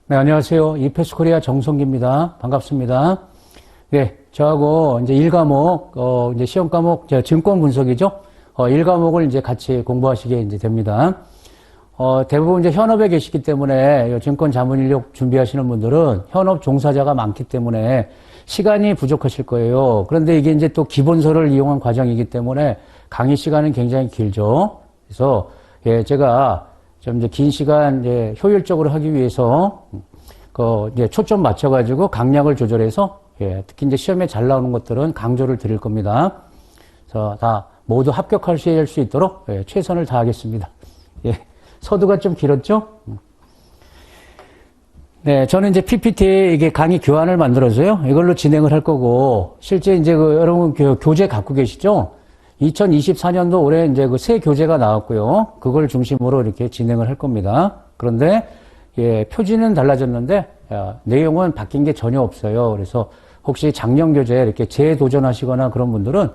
네, 안녕하세요. 이페스 코리아 정성기입니다. 반갑습니다. 네, 저하고 이제 1과목, 이제 시험 과목, 증권 분석이죠. 1과목을 이제 같이 공부하시게 이제 됩니다. 대부분 이제 현업에 계시기 때문에 증권 자문 인력 준비하시는 분들은 현업 종사자가 많기 때문에 시간이 부족하실 거예요. 그런데 이게 이제 또 기본서를 이용한 과정이기 때문에 강의 시간은 굉장히 길죠. 그래서 제가 좀 이제 긴 시간 이제 효율적으로 하기 위해서 이제 초점 맞춰가지고 강약을 조절해서 특히 이제 시험에 잘 나오는 것들은 강조를 드릴 겁니다. 그래서 다 모두 합격할 수 있도록 최선을 다하겠습니다. 서두가 좀 길었죠? 네, 저는 이제 PPT 이게 강의 교환을 만들어서요. 이걸로 진행을 할 거고 실제 이제 여러분 교재 갖고 계시죠? 2024년도 올해 이제 새 교재가 나왔고요. 그걸 중심으로 이렇게 진행을 할 겁니다. 그런데 표지는 달라졌는데 내용은 바뀐 게 전혀 없어요. 그래서 혹시 작년 교재 이렇게 재도전하시거나 그런 분들은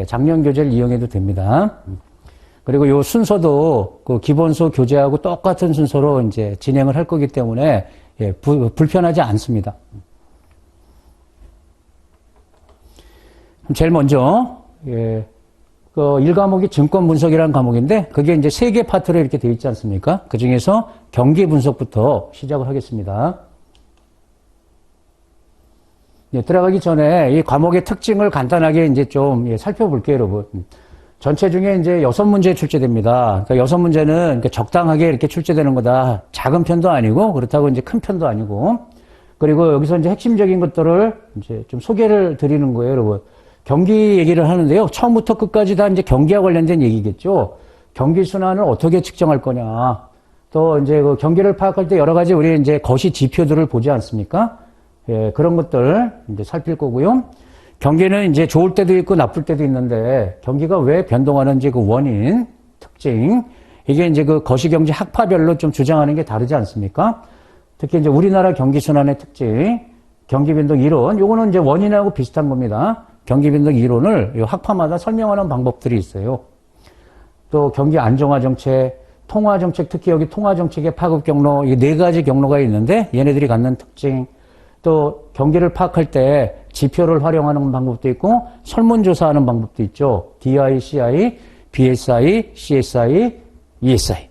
작년 교재를 이용해도 됩니다. 그리고 요 순서도 그 기본서 교재하고 똑같은 순서로 이제 진행을 할 거기 때문에 불편하지 않습니다. 제일 먼저 1과목이 증권 분석이라는 과목인데 그게 이제 3개 파트로 이렇게 되어 있지 않습니까? 그 중에서 경기 분석부터 시작을 하겠습니다. 들어가기 전에 이 과목의 특징을 간단하게 이제 좀 살펴볼게요, 여러분. 전체 중에 이제 6문제 출제됩니다. 그러니까 6문제는 적당하게 이렇게 출제되는 거다. 작은 편도 아니고 그렇다고 이제 큰 편도 아니고. 그리고 여기서 이제 핵심적인 것들을 이제 좀 소개를 드리는 거예요, 여러분. 경기 얘기를 하는데요. 처음부터 끝까지 다 이제 경기와 관련된 얘기겠죠. 경기 순환을 어떻게 측정할 거냐. 또 이제 그 경기를 파악할 때 여러 가지 우리 이제 거시 지표들을 보지 않습니까? 그런 것들 이제 살필 거고요. 경기는 이제 좋을 때도 있고 나쁠 때도 있는데 경기가 왜 변동하는지 그 원인, 특징. 이게 이제 그 거시경제 학파별로 좀 주장하는 게 다르지 않습니까? 특히 이제 우리나라 경기 순환의 특징, 경기 변동 이론. 요거는 이제 원인하고 비슷한 겁니다. 경기 변동 이론을 이 학파마다 설명하는 방법들이 있어요. 또 경기 안정화 정책, 통화 정책, 특히 여기 통화 정책의 파급 경로, 이 4가지 경로가 있는데 얘네들이 갖는 특징, 또 경기를 파악할 때 지표를 활용하는 방법도 있고 설문조사하는 방법도 있죠. DI, CI, BSI, CSI, ESI.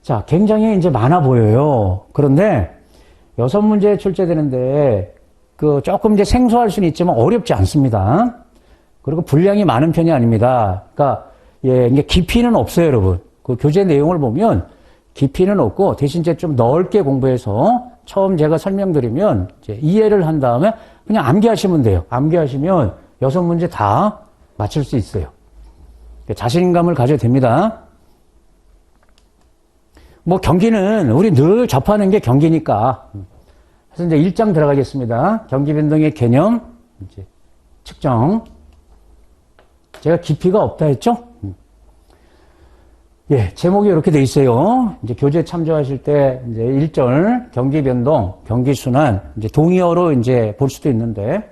자, 굉장히 이제 많아 보여요. 그런데 6문제 출제되는데 조금 이제 생소할 수는 있지만 어렵지 않습니다. 그리고 분량이 많은 편이 아닙니다. 그러니까, 이게 깊이는 없어요, 여러분. 그 교재 내용을 보면 깊이는 없고 대신 이제 좀 넓게 공부해서 처음 제가 설명드리면 이제 이해를 한 다음에 그냥 암기하시면 돼요. 암기하시면 6문제 다 맞출 수 있어요. 자신감을 가져도 됩니다. 뭐 경기는 우리 늘 접하는 게 경기니까. 그래서 이제 1장 들어가겠습니다. 경기 변동의 개념, 이제 측정. 제가 깊이가 없다 했죠? 제목이 이렇게 돼 있어요. 이제 교재 참조하실 때 이제 1절 경기 변동, 경기 순환, 이제 동의어로 이제 볼 수도 있는데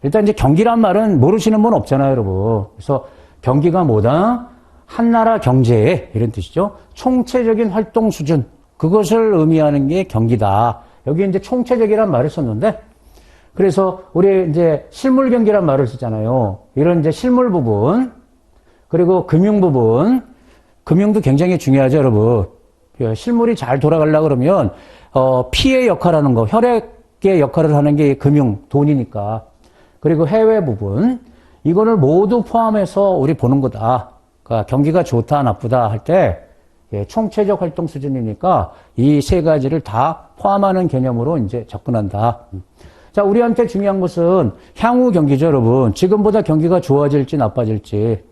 일단 이제 경기란 말은 모르시는 분 없잖아요, 여러분. 그래서 경기가 뭐다? 한 나라 경제의 이런 뜻이죠. 총체적인 활동 수준, 그것을 의미하는 게 경기다. 여기 이제 총체적이란 말을 썼는데, 그래서 우리 이제 실물 경기란 말을 쓰잖아요. 이런 이제 실물 부분, 그리고 금융 부분, 금융도 굉장히 중요하죠, 여러분. 실물이 잘 돌아가려고 그러면, 피의 역할하는 거, 혈액의 역할을 하는 게 금융, 돈이니까. 그리고 해외 부분, 이거를 모두 포함해서 우리 보는 거다. 그러니까 경기가 좋다, 나쁘다 할 때, 총체적 활동 수준이니까 이 3가지를 다 포함하는 개념으로 이제 접근한다. 자, 우리한테 중요한 것은 향후 경기죠, 여러분. 지금보다 경기가 좋아질지 나빠질지.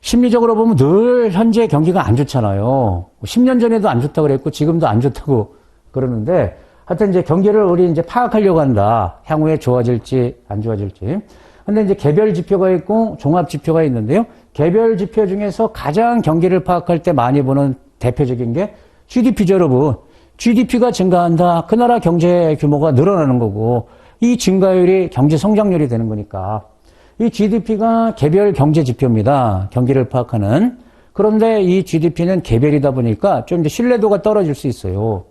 심리적으로 보면 늘 현재 경기가 안 좋잖아요. 10년 전에도 안 좋다고 그랬고 지금도 안 좋다고 그러는데 하여튼 이제 경기를 우리 이제 파악하려고 한다. 향후에 좋아질지 안 좋아질지. 근데 이제 개별 지표가 있고 종합 지표가 있는데요. 개별 지표 중에서 가장 경기를 파악할 때 많이 보는 대표적인 게 GDP죠, 여러분. GDP가 증가한다. 그 나라 경제 규모가 늘어나는 거고 이 증가율이 경제 성장률이 되는 거니까. 이 GDP가 개별 경제 지표입니다. 경기를 파악하는. 그런데 이 GDP는 개별이다 보니까 좀 이제 신뢰도가 떨어질 수 있어요.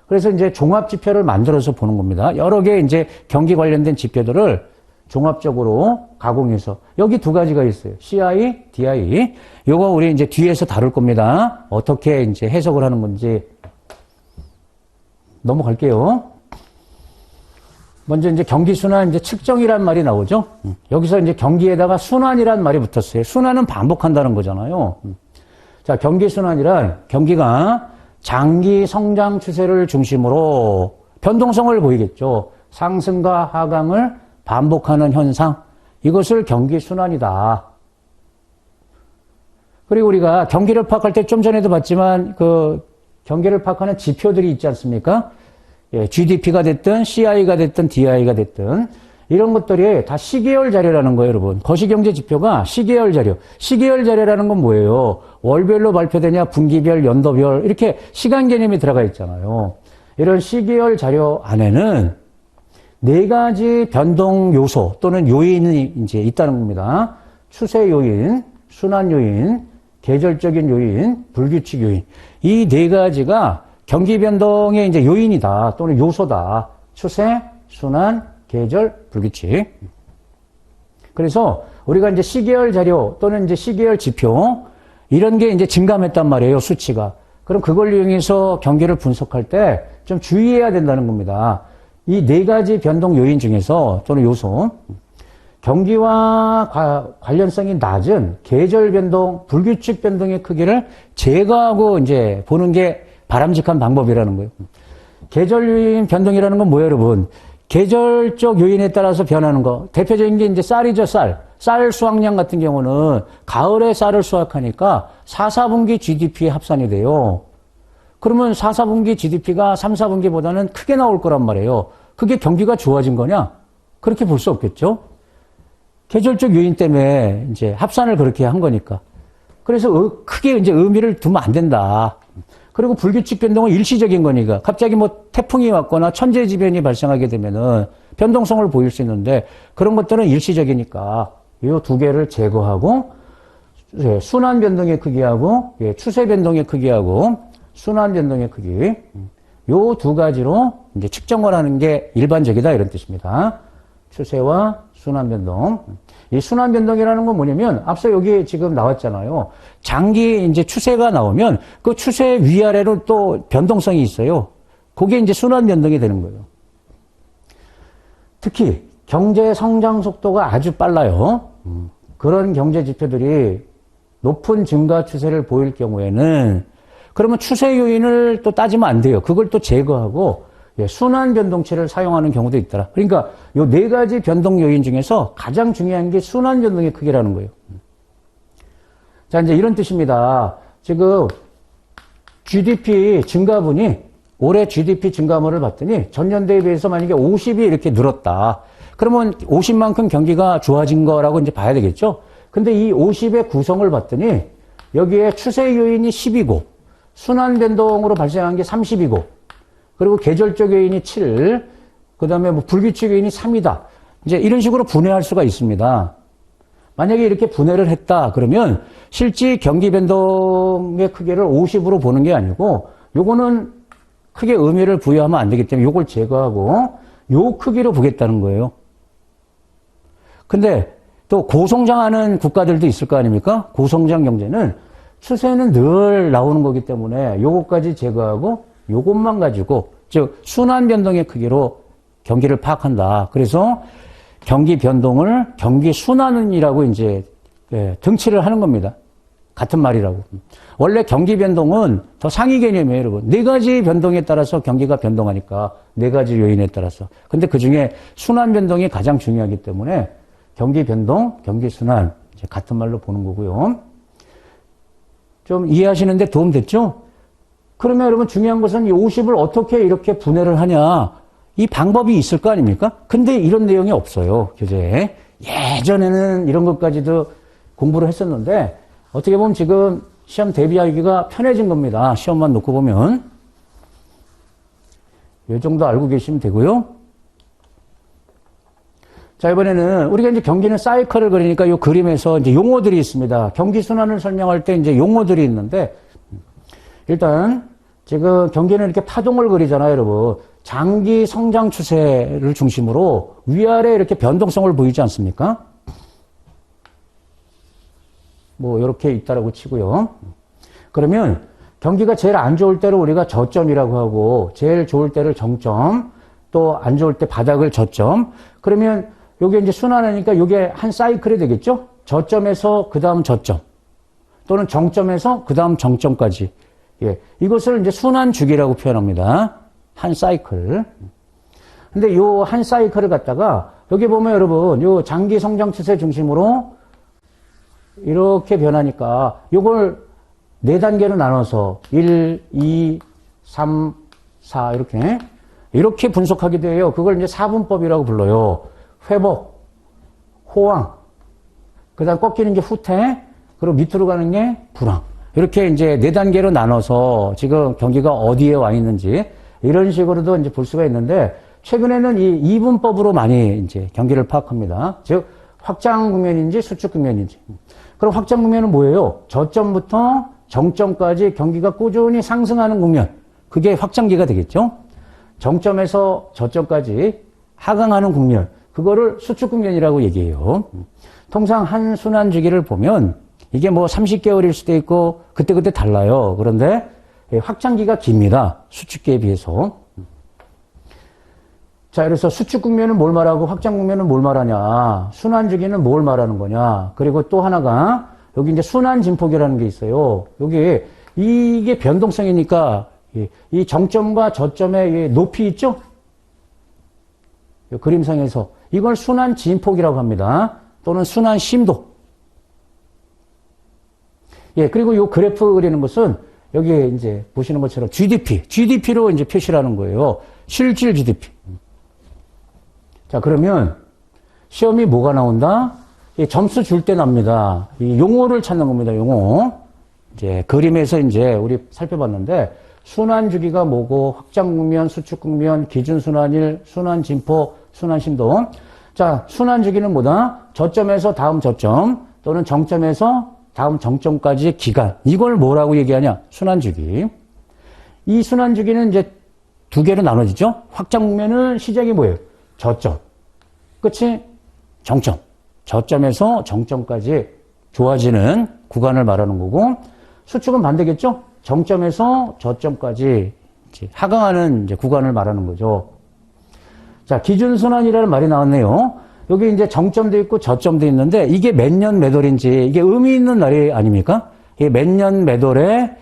그래서 이제 종합 지표를 만들어서 보는 겁니다. 여러 개 이제 경기 관련된 지표들을 종합적으로 가공해서 여기 두 가지가 있어요. CI, DI. 요거 우리 이제 뒤에서 다룰 겁니다. 어떻게 이제 해석을 하는 건지 넘어갈게요. 먼저 이제 경기 순환 이제 측정이란 말이 나오죠. 여기서 이제 경기에다가 순환이란 말이 붙었어요. 순환은 반복한다는 거잖아요. 자, 경기 순환이란 경기가 장기 성장 추세를 중심으로 변동성을 보이겠죠. 상승과 하강을 반복하는 현상. 이것을 경기 순환이다. 그리고 우리가 경기를 파악할 때 좀 전에도 봤지만 그 경기를 파악하는 지표들이 있지 않습니까? 예, GDP가 됐든 CI가 됐든 DI가 됐든 이런 것들이 다 시계열 자료라는 거예요, 여러분. 거시경제 지표가 시계열 자료. 시계열 자료라는 건 뭐예요? 월별로 발표되냐, 분기별, 연도별 이렇게 시간 개념이 들어가 있잖아요. 이런 시계열 자료 안에는 네 가지 변동 요소 또는 요인이 이제 있다는 겁니다. 추세 요인, 순환 요인, 계절적인 요인, 불규칙 요인. 이 네 가지가 경기 변동의 이제 요인이다 또는 요소다. 추세, 순환, 계절, 불규칙. 그래서 우리가 이제 시계열 자료 또는 이제 시계열 지표 이런 게 이제 증감했단 말이에요, 수치가. 그럼 그걸 이용해서 경기를 분석할 때 좀 주의해야 된다는 겁니다. 이 네 가지 변동 요인 중에서 또는 요소, 경기와 관련성이 낮은 계절 변동, 불규칙 변동의 크기를 제거하고 이제 보는 게 바람직한 방법이라는 거예요. 계절 요인 변동이라는 건 뭐예요, 여러분? 계절적 요인에 따라서 변하는 거. 대표적인 게 이제 쌀이죠, 쌀. 쌀 수확량 같은 경우는 가을에 쌀을 수확하니까 4, 4분기 GDP에 합산이 돼요. 그러면 4, 4분기 GDP가 3, 4분기보다는 크게 나올 거란 말이에요. 그게 경기가 좋아진 거냐? 그렇게 볼 수 없겠죠? 계절적 요인 때문에 이제 합산을 그렇게 한 거니까. 그래서 크게 이제 의미를 두면 안 된다. 그리고 불규칙 변동은 일시적인 거니까. 갑자기 뭐 태풍이 왔거나 천재지변이 발생하게 되면은 변동성을 보일 수 있는데 그런 것들은 일시적이니까 이 두 개를 제거하고 순환 변동의 크기하고 추세 변동의 크기하고 순환 변동의 크기 요 두 가지로 이제 측정을 하는 게 일반적이다 이런 뜻입니다. 추세와 순환 변동. 이 순환 변동이라는 건 뭐냐면 앞서 여기 지금 나왔잖아요. 장기 이제 추세가 나오면 그 추세 위아래로 또 변동성이 있어요. 그게 이제 순환 변동이 되는 거예요. 특히 경제 성장 속도가 아주 빨라요. 그런 경제 지표들이 높은 증가 추세를 보일 경우에는 그러면 추세 요인을 또 따지면 안 돼요. 그걸 또 제거하고 순환 변동치를 사용하는 경우도 있더라. 그러니까 요 네 가지 변동 요인 중에서 가장 중요한 게 순환 변동의 크기라는 거예요. 자, 이제 이런 뜻입니다. 지금 GDP 증가분이 올해 GDP 증가분을 봤더니 전년도에 비해서 만약에 50이 이렇게 늘었다. 그러면 50만큼 경기가 좋아진 거라고 이제 봐야 되겠죠? 근데 이 50의 구성을 봤더니 여기에 추세 요인이 10이고 순환 변동으로 발생한 게 30이고 그리고 계절적 요인이 7, 그 다음에 뭐 불규칙 요인이 3이다. 이제 이런 식으로 분해할 수가 있습니다. 만약에 이렇게 분해를 했다, 그러면 실제 경기 변동의 크기를 50으로 보는 게 아니고, 요거는 크게 의미를 부여하면 안 되기 때문에 요걸 제거하고, 요 크기로 보겠다는 거예요. 근데 또 고성장하는 국가들도 있을 거 아닙니까? 고성장 경제는 추세는 늘 나오는 거기 때문에 요것까지 제거하고, 요것만 가지고, 즉 순환 변동의 크기로 경기를 파악한다. 그래서 경기 변동을 경기 순환이라고 이제 등치를 하는 겁니다. 같은 말이라고. 원래 경기 변동은 더 상위 개념이에요, 여러분. 네 가지 변동에 따라서 경기가 변동하니까 네 가지 요인에 따라서. 근데 그 중에 순환 변동이 가장 중요하기 때문에 경기 변동, 경기 순환 이제 같은 말로 보는 거고요. 좀 이해하시는데 도움 됐죠? 그러면 여러분 중요한 것은 이 50을 어떻게 이렇게 분해를 하냐. 이 방법이 있을 거 아닙니까? 근데 이런 내용이 없어요, 교재에. 예전에는 이런 것까지도 공부를 했었는데, 어떻게 보면 지금 시험 대비하기가 편해진 겁니다. 시험만 놓고 보면. 이 정도 알고 계시면 되고요. 자, 이번에는 우리가 이제 경기는 사이클을 그리니까 이 그림에서 이제 용어들이 있습니다. 경기 순환을 설명할 때 이제 용어들이 있는데, 일단 지금 경기는 이렇게 파동을 그리잖아요, 여러분. 장기 성장 추세를 중심으로 위아래 이렇게 변동성을 보이지 않습니까? 뭐 이렇게 있다라고 치고요. 그러면 경기가 제일 안 좋을 때를 우리가 저점이라고 하고 제일 좋을 때를 정점, 또 안 좋을 때 바닥을 저점. 그러면 요게 이제 순환하니까 요게 한 사이클이 되겠죠? 저점에서 그 다음 저점 또는 정점에서 그 다음 정점까지. 예, 이것을 이제 순환 주기라고 표현합니다. 한 사이클. 근데 요 한 사이클을 갖다가 여기 보면 여러분 요 장기 성장 추세 중심으로 이렇게 변하니까 요걸 4단계로 나눠서 1, 2, 3, 4 이렇게 분석하게 돼요. 그걸 이제 4분법이라고 불러요. 회복, 호황, 그 다음 꺾이는 게 후퇴, 그리고 밑으로 가는 게 불황. 이렇게 이제 4단계로 나눠서 지금 경기가 어디에 와 있는지 이런 식으로도 이제 볼 수가 있는데 최근에는 이 2분법으로 많이 이제 경기를 파악합니다. 즉, 확장 국면인지 수축 국면인지. 그럼 확장 국면은 뭐예요? 저점부터 정점까지 경기가 꾸준히 상승하는 국면. 그게 확장기가 되겠죠? 정점에서 저점까지 하강하는 국면. 그거를 수축 국면이라고 얘기해요. 통상 한 순환 주기를 보면 이게 뭐 30개월일 수도 있고 그때그때 달라요. 그런데 확장기가 깁니다. 수축기에 비해서. 자, 그래서 수축 국면은 뭘 말하고 확장 국면은 뭘 말하냐. 순환 주기는 뭘 말하는 거냐. 그리고 또 하나가 여기 이제 순환 진폭이라는 게 있어요. 여기 이게 변동성이니까 이 정점과 저점의 높이 있죠? 그림상에서 이걸 순환 진폭이라고 합니다. 또는 순환 심도. 예, 그리고 이 그래프 그리는 것은 여기 이제 보시는 것처럼 GDP로 이제 표시를 하는 거예요. 실질 GDP. 자, 그러면 시험이 뭐가 나온다? 점수 줄 때 납니다. 이 용어를 찾는 겁니다, 용어. 이제 그림에서 이제 우리 살펴봤는데 순환 주기가 뭐고 확장 국면, 수축 국면, 기준 순환일, 순환 진폭, 순환 심도. 자, 순환 주기는 뭐다? 저점에서 다음 저점 또는 정점에서 다음 정점까지의 기간. 이걸 뭐라고 얘기하냐? 순환 주기. 이 순환 주기는 이제 두 개로 나눠지죠. 확장 국면은 시작이 뭐예요? 저점. 끝이 정점. 저점에서 정점까지 좋아지는 구간을 말하는 거고, 수축은 반대겠죠? 정점에서 저점까지 이제 하강하는 이제 구간을 말하는 거죠. 자, 기준순환이라는 말이 나왔네요. 여기 이제 정점도 있고 저점도 있는데, 이게 몇 년 몇 월인지, 이게 의미 있는 날이 아닙니까? 이게 몇 년 몇 월에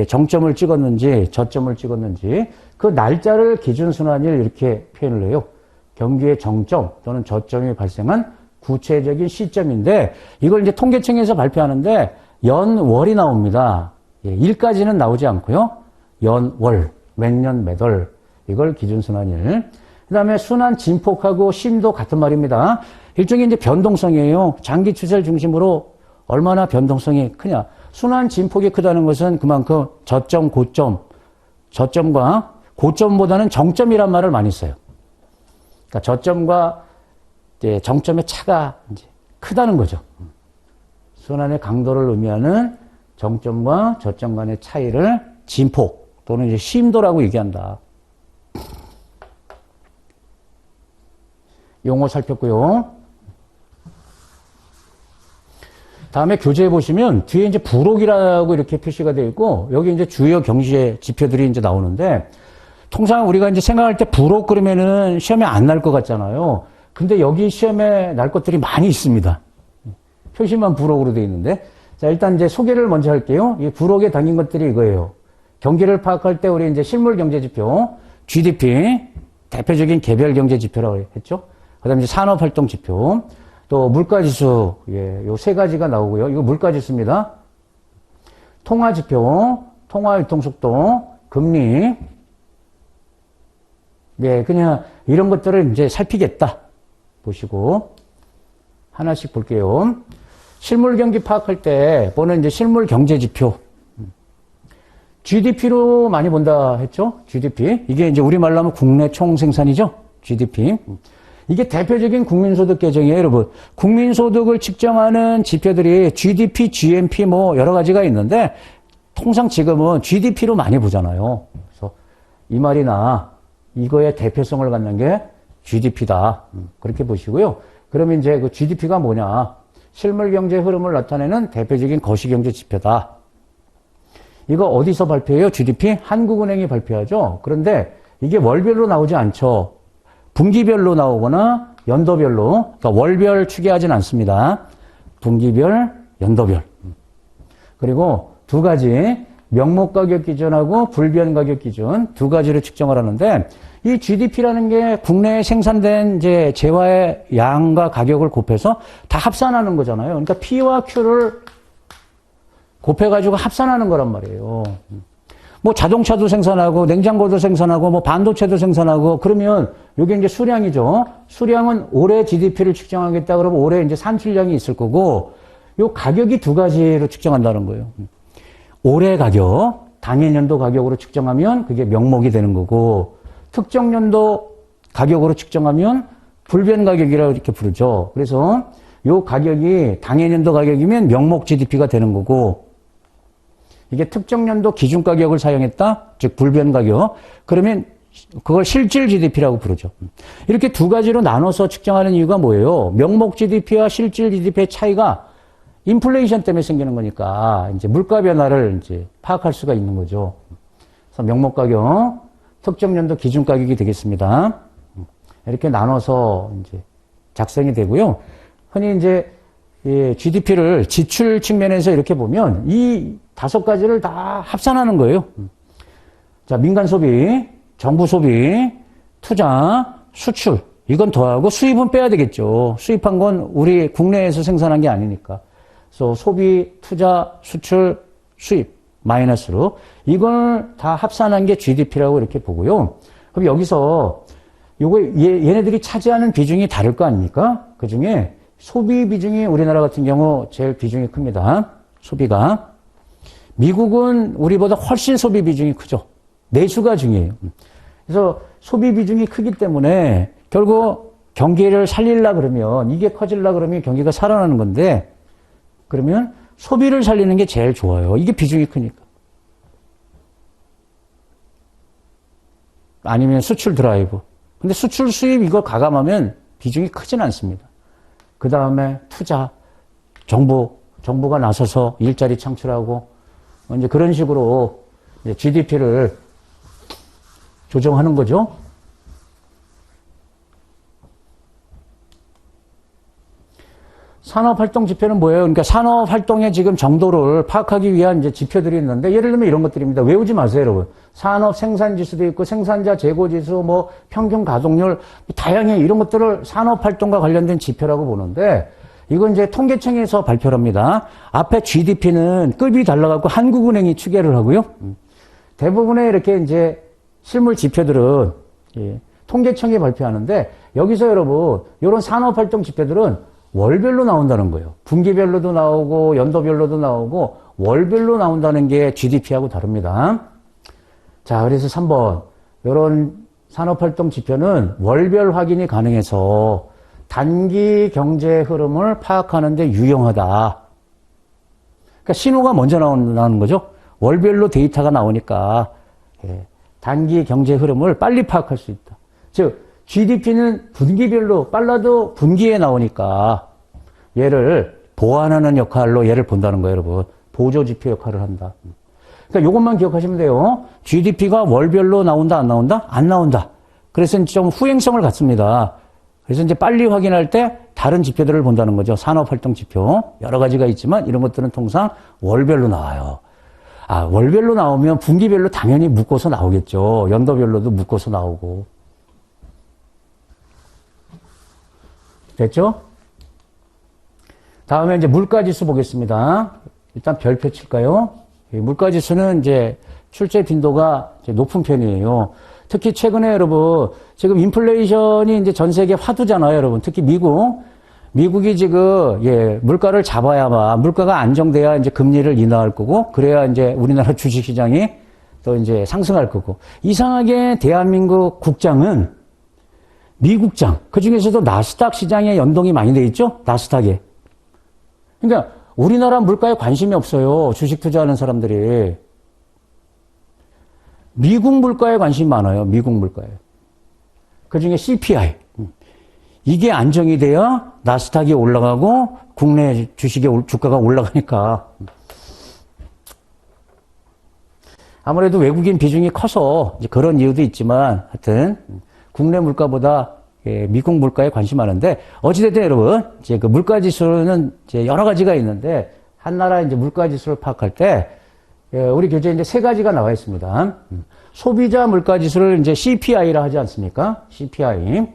정점을 찍었는지, 저점을 찍었는지, 그 날짜를 기준순환일 이렇게 표현을 해요. 경기의 정점 또는 저점이 발생한 구체적인 시점인데 이걸 이제 통계청에서 발표하는데 연월이 나옵니다. 일까지는 나오지 않고요. 연월, 몇 년, 몇 월 이걸 기준순환일. 그 다음에 순환 진폭하고 심도 같은 말입니다. 일종의 이제 변동성이에요. 장기 추세를 중심으로 얼마나 변동성이 크냐. 순환 진폭이 크다는 것은 그만큼 저점, 고점, 저점과 고점보다는 정점이란 말을 많이 써요. 그러니까 저점과 정점의 차가 이제 크다는 거죠. 순환의 강도를 의미하는 정점과 저점 간의 차이를 진폭 또는 이제 심도라고 얘기한다. 용어 살폈고요. 다음에 교재에 보시면 뒤에 이제 부록이라고 이렇게 표시가 되어 있고 여기 이제 주요 경제 지표들이 이제 나오는데 통상 우리가 이제 생각할 때 부록 그러면은 시험에 안 날 것 같잖아요. 근데 여기 시험에 날 것들이 많이 있습니다. 표시만 부록으로 되어 있는데. 자, 일단 이제 소개를 먼저 할게요. 이 부록에 담긴 것들이 이거예요. 경기를 파악할 때 우리 이제 실물 경제 지표, GDP, 대표적인 개별 경제 지표라고 했죠. 그 다음에 이제 산업 활동 지표, 또 물가 지수, 요 세 가지가 나오고요. 이거 물가 지수입니다. 통화 지표, 통화 유통 속도, 금리. 네, 그냥 이런 것들을 이제 살피겠다. 보시고 하나씩 볼게요. 실물 경기 파악할 때 보는 이제 실물 경제 지표. GDP로 많이 본다 했죠? GDP. 이게 이제 우리말로 하면 국내 총생산이죠? GDP. 이게 대표적인 국민소득 계정이에요, 여러분. 국민소득을 측정하는 지표들이 GDP, GNP 뭐 여러 가지가 있는데 통상 지금은 GDP로 많이 보잖아요. 이 말이나 이거의 대표성을 갖는 게 GDP다. 그렇게 보시고요. 그러면 이제 그 GDP가 뭐냐? 실물 경제 흐름을 나타내는 대표적인 거시경제 지표다. 이거 어디서 발표해요? GDP? 한국은행이 발표하죠. 그런데 이게 월별로 나오지 않죠. 분기별로 나오거나 연도별로, 그러니까 월별 추계하진 않습니다. 분기별, 연도별. 그리고 두 가지, 명목 가격 기준하고 불변 가격 기준 두 가지를 측정을 하는데, 이 GDP라는 게 국내에 생산된 이제 재화의 양과 가격을 곱해서 다 합산하는 거잖아요. 그러니까 P와 Q를 곱해가지고 합산하는 거란 말이에요. 뭐 자동차도 생산하고 냉장고도 생산하고 뭐 반도체도 생산하고 그러면 이게 이제 수량이죠. 수량은 올해 GDP를 측정하겠다 그러면 올해 이제 산출량이 있을 거고 요 가격이 두 가지로 측정한다는 거예요. 올해 가격, 당해 년도 가격으로 측정하면 그게 명목이 되는 거고 특정 연도 가격으로 측정하면 불변 가격이라고 이렇게 부르죠. 그래서 요 가격이 당해 년도 가격이면 명목 GDP가 되는 거고 이게 특정 연도 기준 가격을 사용했다? 즉 불변 가격. 그러면 그걸 실질 GDP라고 부르죠. 이렇게 두 가지로 나눠서 측정하는 이유가 뭐예요? 명목 GDP와 실질 GDP의 차이가 인플레이션 때문에 생기는 거니까 이제 물가 변화를 이제 파악할 수가 있는 거죠. 그래서 명목 가격, 특정 연도 기준 가격이 되겠습니다. 이렇게 나눠서 이제 작성이 되고요. 흔히 이제 GDP를 지출 측면에서 이렇게 보면 이 다섯 가지를 다 합산하는 거예요. 자, 민간 소비, 정부 소비, 투자, 수출. 이건 더하고 수입은 빼야 되겠죠. 수입한 건 우리 국내에서 생산한 게 아니니까. 그래서 소비, 투자, 수출, 수입 마이너스로 이걸 다 합산한 게 GDP라고 이렇게 보고요. 그럼 여기서 요거 얘네들이 차지하는 비중이 다를 거 아닙니까? 그 중에 소비 비중이 우리나라 같은 경우 제일 비중이 큽니다. 소비가. 미국은 우리보다 훨씬 소비 비중이 크죠. 내수가 중요해요. 그래서 소비 비중이 크기 때문에 결국 경기를 살리려 그러면 이게 커지려 그러면 경기가 살아나는 건데 그러면 소비를 살리는 게 제일 좋아요. 이게 비중이 크니까. 아니면 수출 드라이브. 근데 수출 수입 이거 가감하면 비중이 크진 않습니다. 그 다음에 투자, 정부가 나서서 일자리 창출하고 이제 그런 식으로 GDP를 조정하는 거죠. 산업활동 지표는 뭐예요? 그러니까 산업활동의 지금 정도를 파악하기 위한 이제 지표들이 있는데, 예를 들면 이런 것들입니다. 외우지 마세요, 여러분. 산업 생산지수도 있고, 생산자 재고지수, 뭐, 평균 가동률, 다양해. 이런 것들을 산업활동과 관련된 지표라고 보는데, 이건 이제 통계청에서 발표를 합니다. 앞에 GDP는 급이 달라갖고 한국은행이 추계를 하고요. 대부분의 이렇게 이제 실물 지표들은, 통계청이 발표하는데, 여기서 여러분, 이런 산업활동 지표들은 월별로 나온다는 거예요. 분기별로도 나오고 연도별로도 나오고 월별로 나온다는 게 GDP하고 다릅니다. 자, 그래서 3번 이런 산업활동 지표는 월별 확인이 가능해서 단기 경제 흐름을 파악하는 데 유용하다. 그러니까 신호가 먼저 나오는 거죠. 월별로 데이터가 나오니까 단기 경제 흐름을 빨리 파악할 수 있다. 즉 GDP는 분기별로 빨라도 분기에 나오니까 얘를 보완하는 역할로 얘를 본다는 거예요, 여러분. 보조지표 역할을 한다. 그러니까 이것만 기억하시면 돼요. GDP가 월별로 나온다, 안 나온다? 안 나온다. 그래서 좀 후행성을 갖습니다. 그래서 이제 빨리 확인할 때 다른 지표들을 본다는 거죠. 산업활동 지표. 여러 가지가 있지만 이런 것들은 통상 월별로 나와요. 아, 월별로 나오면 분기별로 당연히 묶어서 나오겠죠. 연도별로도 묶어서 나오고. 됐죠? 다음에 이제 물가지수 보겠습니다. 일단 별표 칠까요? 물가지수는 이제 출제 빈도가 이제 높은 편이에요. 특히 최근에 여러분, 지금 인플레이션이 이제 전 세계 화두잖아요, 여러분. 특히 미국이 지금, 물가를 잡아야만, 물가가 안정돼야 이제 금리를 인하할 거고, 그래야 이제 우리나라 주식시장이 또 이제 상승할 거고. 이상하게 대한민국 국장은 미국장, 그 중에서도 나스닥 시장에 연동이 많이 돼 있죠? 나스닥에. 그러니까 우리나라 물가에 관심이 없어요. 주식 투자하는 사람들이. 미국 물가에 관심이 많아요. 미국 물가에. 그 중에 CPI. 이게 안정이 돼야 나스닥이 올라가고 국내 주식의 주가가 올라가니까. 아무래도 외국인 비중이 커서 이제 그런 이유도 있지만 하여튼 국내 물가보다 미국 물가에 관심이 많은데 어찌됐든 여러분 이제 그 물가 지수는 이제 여러 가지가 있는데 한 나라 이제 물가 지수를 파악할 때 우리 교재에 이제 세 가지가 나와 있습니다. 소비자 물가 지수를 이제 CPI라 하지 않습니까? CPI.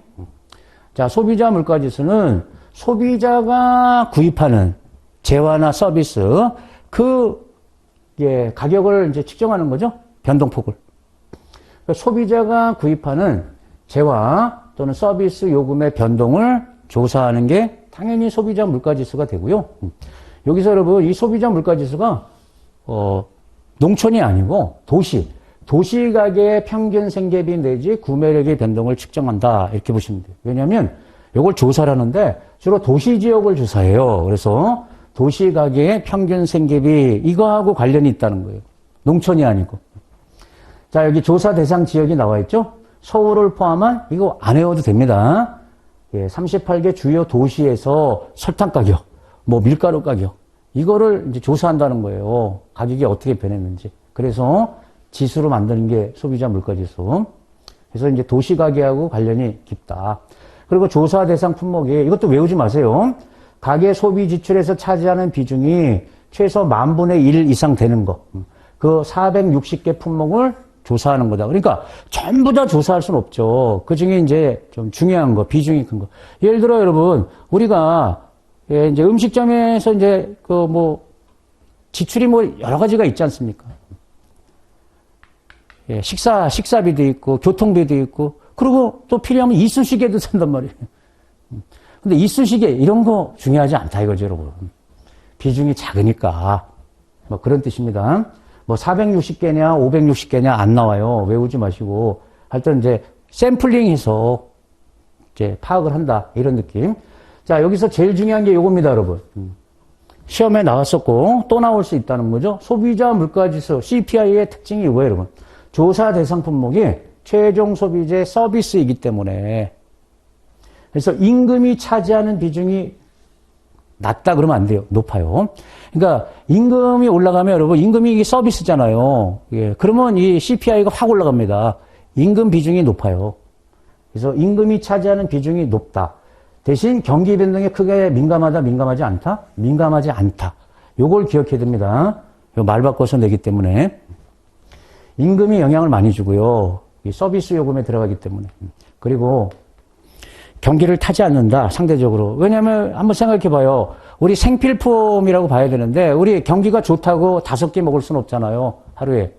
자, 소비자 물가 지수는 소비자가 구입하는 재화나 서비스 가격을 이제 측정하는 거죠. 변동폭을. 그러니까 소비자가 구입하는 재화 또는 서비스 요금의 변동을 조사하는 게 당연히 소비자 물가 지수가 되고요. 여기서 여러분 이 소비자 물가 지수가 농촌이 아니고 도시 가게의 평균 생계비 내지 구매력의 변동을 측정한다 이렇게 보시면 돼요. 왜냐하면 이걸 조사를 하는데 주로 도시 지역을 조사해요. 그래서 도시 가게의 평균 생계비 이거하고 관련이 있다는 거예요. 농촌이 아니고. 자, 여기 조사 대상 지역이 나와 있죠. 서울을 포함한 이거 안 외워도 됩니다. 38개 주요 도시에서 설탕 가격, 밀가루 가격 이거를 이제 조사한다는 거예요. 가격이 어떻게 변했는지. 그래서 지수로 만드는 게 소비자 물가 지수. 그래서 이제 도시 가게하고 관련이 깊다. 그리고 조사 대상 품목이 이것도 외우지 마세요. 가계 소비 지출에서 차지하는 비중이 최소 10,000분의 1 이상 되는 거. 그 460개 품목을 조사하는 거다. 그러니까 전부 다 조사할 수는 없죠. 그 중에 이제 좀 중요한 거, 비중이 큰 거. 예를 들어 여러분, 우리가 이제 음식점에서 이제 지출이 여러 가지가 있지 않습니까? 식사비도 있고, 교통비도 있고, 그리고 또 필요하면 이쑤시개도 산단 말이에요. 근데 이쑤시개, 이런 거 중요하지 않다 이거죠, 여러분. 비중이 작으니까. 그런 뜻입니다. 460개냐, 560개냐 안 나와요. 외우지 마시고. 하여튼 이제 샘플링해서 이제 파악을 한다. 이런 느낌. 자, 여기서 제일 중요한 게 요겁니다, 여러분. 시험에 나왔었고, 또 나올 수 있다는 거죠. 소비자 물가지수, CPI의 특징이 이거예요, 여러분. 조사 대상 품목이 최종 소비재 서비스이기 때문에. 그래서 임금이 차지하는 비중이 낮다 그러면 안 돼요. 높아요. 그러니까 임금이 올라가면 여러분 임금이 이게 서비스잖아요. 그러면 이 CPI가 확 올라갑니다. 임금 비중이 높아요. 그래서 임금이 차지하는 비중이 높다. 대신 경기 변동에 크게 민감하지 않다? 민감하지 않다. 요걸 기억해야 됩니다. 요 말 바꿔서 내기 때문에. 임금이 영향을 많이 주고요. 이 서비스 요금에 들어가기 때문에. 그리고 경기를 타지 않는다, 상대적으로. 왜냐면 한번 생각해 봐요. 우리 생필품이라고 봐야 되는데, 우리 경기가 좋다고 5개 먹을 수는 없잖아요. 하루에.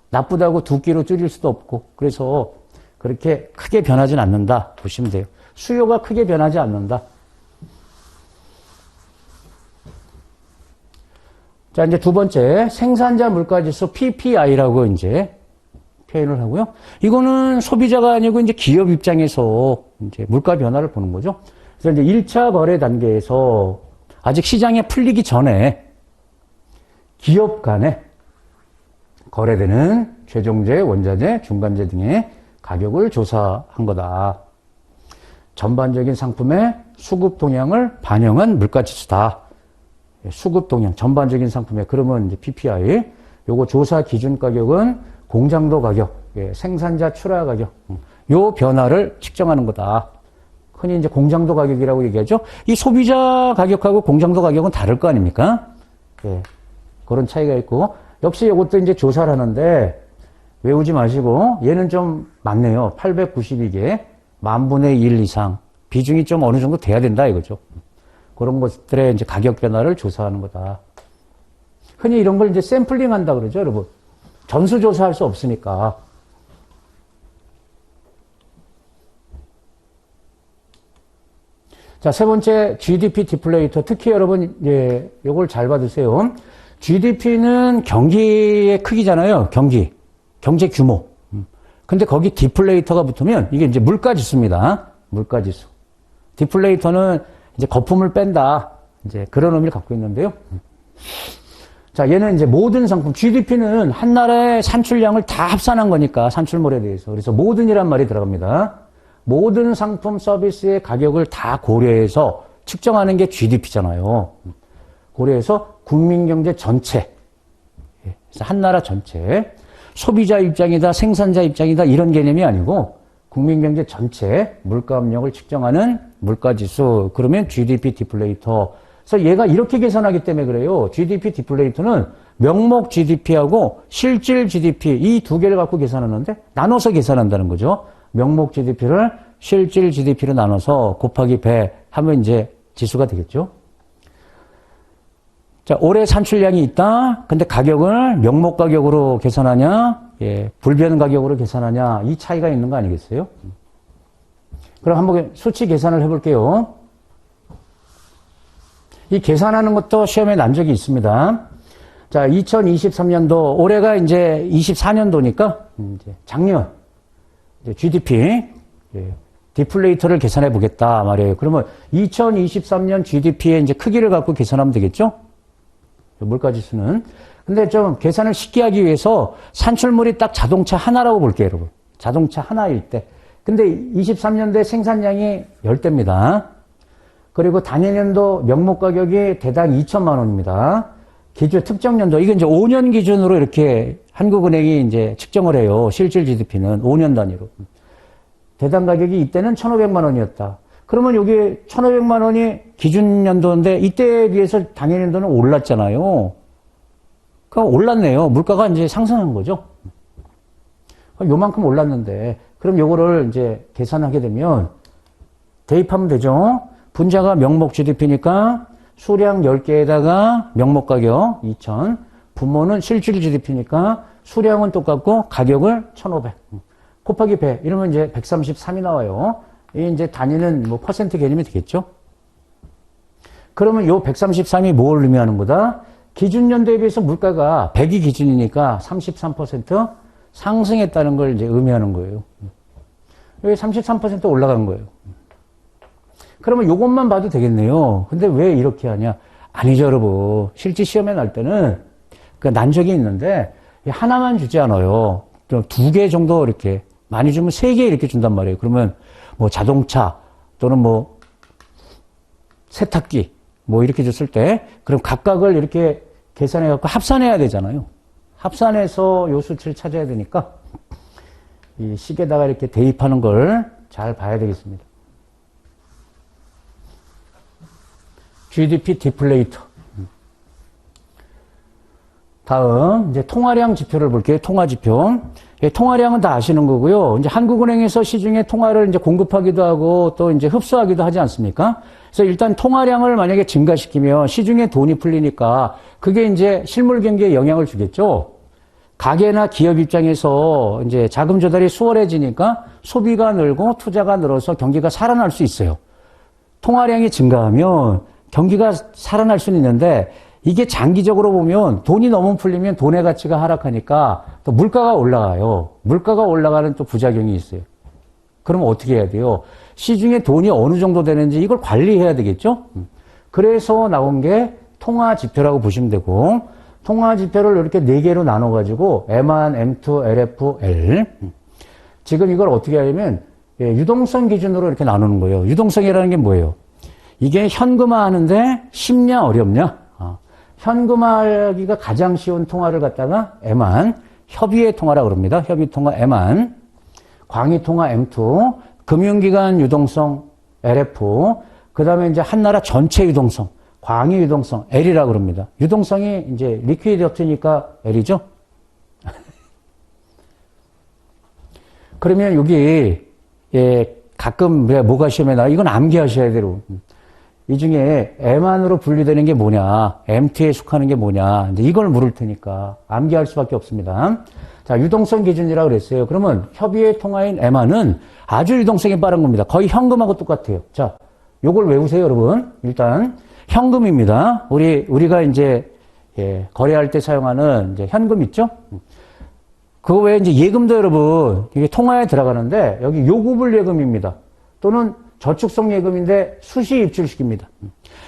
나쁘다고 2끼로 줄일 수도 없고. 그래서 그렇게 크게 변하진 않는다. 보시면 돼요. 수요가 크게 변하지 않는다. 자, 이제 두 번째, 생산자 물가지수 PPI라고 이제 표현을 하고요. 이거는 소비자가 아니고 이제 기업 입장에서 이제 물가 변화를 보는 거죠. 그래서 이제 1차 거래 단계에서 아직 시장에 풀리기 전에 기업 간에 거래되는 최종재, 원자재, 중간재 등의 가격을 조사한 거다. 전반적인 상품의 수급 동향을 반영한 물가 지수다. 수급 동향, 전반적인 상품에. 그러면 이제 PPI. 요거 조사 기준 가격은 공장도 가격, 생산자 출하 가격, 요 변화를 측정하는 거다. 흔히 이제 공장도 가격이라고 얘기하죠. 이 소비자 가격하고 공장도 가격은 다를 거 아닙니까? 그런 차이가 있고, 역시 이것도 이제 조사를 하는데, 외우지 마시고, 얘는 좀 많네요. 892개, 10,000분의 1 이상. 비중이 좀 어느 정도 돼야 된다, 이거죠. 그런 것들의 이제 가격 변화를 조사하는 거다. 흔히 이런 걸 이제 샘플링 한다 그러죠, 여러분. 전수조사할 수 없으니까. 자, 세 번째, GDP 디플레이터. 특히 여러분, 요걸 잘 받으세요. GDP는 경기의 크기잖아요. 경제 규모. 근데 거기 디플레이터가 붙으면 이게 이제 물가지수입니다. 물가지수. 디플레이터는 이제 거품을 뺀다. 이제 그런 의미를 갖고 있는데요. 자, 얘는 이제 모든 상품, GDP는 한 나라의 산출량을 다 합산한 거니까, 산출물에 대해서. 그래서 모든이란 말이 들어갑니다. 모든 상품 서비스의 가격을 다 고려해서 측정하는 게 GDP잖아요. 고려해서 국민경제 전체. 그래서 한 나라 전체. 소비자 입장이다, 생산자 입장이다, 이런 개념이 아니고, 국민경제 전체 물가 압력을 측정하는 물가지수. 그러면 GDP 디플레이터. 그래서 얘가 이렇게 계산하기 때문에 그래요. GDP 디플레이터는 명목 GDP하고 실질 GDP 이 두 개를 갖고 계산하는데 나눠서 계산한다는 거죠. 명목 GDP를 실질 GDP로 나눠서 곱하기 100 하면 이제 지수가 되겠죠. 자, 올해 산출량이 있다. 근데 가격을 명목 가격으로 계산하냐, 불변 가격으로 계산하냐, 이 차이가 있는 거 아니겠어요? 그럼 한번 수치 계산을 해볼게요. 이 계산하는 것도 시험에 난 적이 있습니다. 자, 2023년도, 올해가 이제 24년도니까, 이제 작년, 이제 GDP, 디플레이터를 계산해 보겠다 말이에요. 그러면 2023년 GDP의 이제 크기를 갖고 계산하면 되겠죠? 물가지수는. 근데 좀 계산을 쉽게 하기 위해서 산출물이 딱 자동차 하나라고 볼게요, 여러분. 자동차 하나일 때. 근데 23년도에 생산량이 10대입니다. 그리고 단위년도 명목 가격이 대당 2천만 원입니다. 기준 특정 연도, 이건 이제 5년 기준으로 이렇게 한국은행이 이제 측정을 해요. 실질 GDP는 5년 단위로. 대당 가격이 이때는 1,500만 원이었다. 그러면 여기 1,500만 원이 기준 연도인데 이때에 비해서 단위년도는 올랐잖아요. 그러니까 올랐네요. 물가가 이제 상승한 거죠. 요만큼 올랐는데, 그럼 요거를 이제 계산하게 되면 대입하면 되죠. 분자가 명목 GDP니까 수량 10개에다가 명목 가격 2,000, 분모는 실질 GDP니까 수량은 똑같고 가격을 1,500 곱하기 100 이러면 이제 133이 나와요. 이 이제 단위는 뭐 퍼센트 개념이 되겠죠. 그러면 요 133이 뭘 의미하는 거다? 기준연도에 비해서 물가가 100이 기준이니까 33% 상승했다는 걸 이제 의미하는 거예요. 여기 33% 올라간 거예요. 그러면 요것만 봐도 되겠네요. 근데 왜 이렇게 하냐? 아니죠, 여러분. 실제 시험에 날 때는 난 적이 있는데 하나만 주지 않아요. 2개 정도 이렇게 많이 주면 3개 이렇게 준단 말이에요. 그러면 뭐 자동차 또는 뭐 세탁기 뭐 이렇게 줬을 때 그럼 각각을 이렇게 계산해 갖고 합산해야 되잖아요. 합산해서 요 수치를 찾아야 되니까 이 식에다가 이렇게 대입하는 걸 잘 봐야 되겠습니다. GDP 디플레이터. 다음 이제 통화량 지표를 볼게요. 통화 지표. 통화량은 다 아시는 거고요. 이제 한국은행에서 시중에 통화를 이제 공급하기도 하고 또 이제 흡수하기도 하지 않습니까? 그래서 일단 통화량을 만약에 증가시키면 시중에 돈이 풀리니까 그게 이제 실물 경기에 영향을 주겠죠. 가게나 기업 입장에서 이제 자금 조달이 수월해지니까 소비가 늘고 투자가 늘어서 경기가 살아날 수 있어요. 통화량이 증가하면 경기가 살아날 수는 있는데 이게 장기적으로 보면 돈이 너무 풀리면 돈의 가치가 하락하니까 또 물가가 올라가요. 물가가 올라가는 또 부작용이 있어요. 그러면 어떻게 해야 돼요? 시중에 돈이 어느 정도 되는지 이걸 관리해야 되겠죠? 그래서 나온 게 통화 지표라고 보시면 되고, 통화 지표를 이렇게 4개로 나눠가지고 M1, M2, LF, L. 지금 이걸 어떻게 하냐면 유동성 기준으로 이렇게 나누는 거예요. 유동성이라는 게 뭐예요? 이게 현금화 하는데 쉽냐 어렵냐? 현금화하기가 가장 쉬운 통화를 갖다가 M1, 협의의 통화라고 그럽니다. 협의통화 M1, 광의통화 M2, 금융기관 유동성 LF, 그 다음에 이제 한 나라 전체 유동성, 광의 유동성 L이라고 그럽니다. 유동성이 이제 리퀴디티니까 L이죠. 그러면 여기 가끔 뭐가 시험에 나와? 이건 암기하셔야 돼요. 이 중에 M1으로 분류되는 게 뭐냐, M2에 속하는 게 뭐냐, 이제 이걸 물을 테니까 암기할 수밖에 없습니다. 자, 유동성 기준이라고 그랬어요. 그러면 협의의 통화인 M1은 아주 유동성이 빠른 겁니다. 거의 현금하고 똑같아요. 자, 요걸 외우세요, 여러분. 일단 현금입니다. 우리가 이제 거래할 때 사용하는 이제 현금 있죠? 그거 외에 이제 예금도 여러분 이게 통화에 들어가는데 여기 요구불 예금입니다. 또는 저축성 예금인데 수시 입출시킵니다.